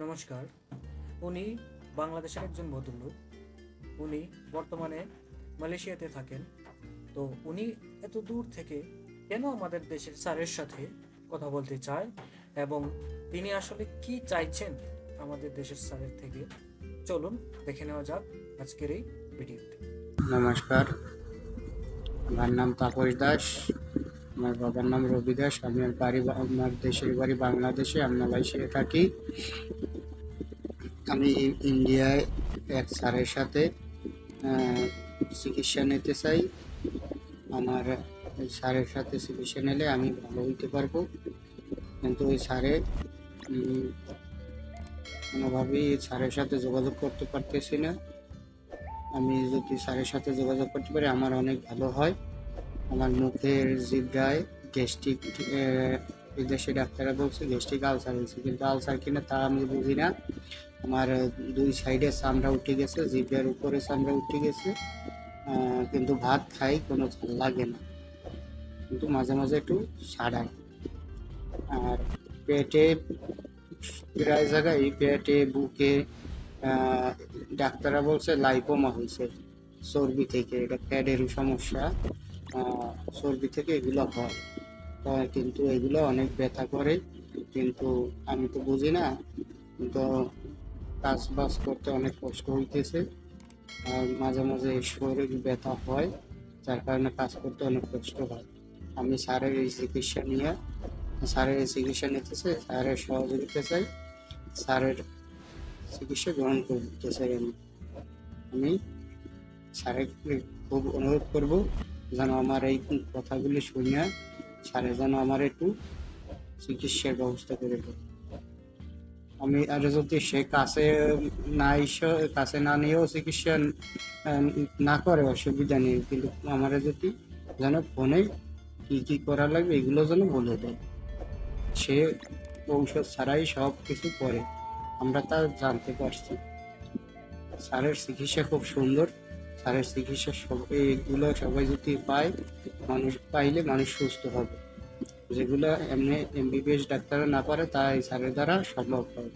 নমস্কার। উনি বাংলাদেশের একজন ভদ্রলোক। উনি বর্তমানে মালয়েশিয়াতে থাকেন। তো উনি এত দূর থেকে কেন আমাদের দেশের স্যারের সাথে কথা বলতে চায় এবং তিনি আসলে কি চাইছেন আমাদের দেশের স্যারের থেকে, চলুন দেখে নেওয়া যাক আজকের এই ভিডিওতে। নমস্কার, আমার নাম তাপস দাস। আমার বাবার নাম রবি দাস। আমার দেশের বাড়ি বাংলাদেশে, আমি মালয়েশিয়ায় থাকি। আমি ইন্ডিয়ায় এক স্যারের সাথে চিকিৎসা নিতে চাই। আমার ওই স্যারের সাথে চিকিৎসা নিলে আমি ভালো হইতে পারবো, কিন্তু ওই স্যারে কোনোভাবেই স্যারের সাথে যোগাযোগ করতে পারতেছি না। আমি যদি স্যারের সাথে যোগাযোগ করতে পারি আমার অনেক ভালো হয়। আমার মুখের জিভটায় গ্যাস্ট্রিক, বিদেশি ডাক্তাররা বলছে গ্যাস্ট্রিক আলসার হয়েছে, কিন্তু আলসার কিনা তা আমি বুঝি না। আমার দুই সাইডে চামড়া উঠে গেছে, জিভের উপরে চামড়া উঠে গেছে, কিন্তু ভাত খাই কোনো ঝাল লাগে না, কিন্তু মাঝে মাঝে একটু সাড়ায়। আর পেটে প্রায় জায়গায়, পেটে, বুকে ডাক্তাররা বলছে লাইপোমা হয়েছে চর্বি থেকে। এটা ফ্যাটের সমস্যা, চর্বি থেকে এগুলো হয়। কিন্তু এগুলো অনেক ব্যথা করে, কিন্তু আমি তো বুঝি না। তো কাজ বাজ করতে অনেক কষ্ট হইতেছে, আর মাঝে মাঝে শরীর ব্যথা হয়, যার কারণে কাজ করতে অনেক কষ্ট হয়। আমি স্যারের এই চিকিৎসা নিতেছে, স্যারের সহযোগিতা চাই, স্যারের চিকিৎসা গ্রহণ করতে চাই। আমি স্যারের খুব অনুরোধ করব যেন আমার এই কথাগুলি শুনিয়া স্যারে যেন আমার একটু চিকিৎসার ব্যবস্থা করে দেয়। আমি আর যদি সে কাছে না নিয়েও চিকিৎসা না করে অসুবিধা নেই, কিন্তু আমার যদি যেন ফোনে কি কি করা লাগবে এগুলো যেন বলে দেয়। সে ঔষধ ছাড়াই সব কিছু করে, আমরা তা জানতে পারছি। স্যারের চিকিৎসা খুব সুন্দর। স্যারের চিকিৎসা এইগুলো সবাই যদি পায়, মানুষ সুস্থ হবে। যেগুলো এমনি এমবিবিএস ডাক্তাররা না পারে তা এই স্যারের দ্বারা সম্ভব হয়।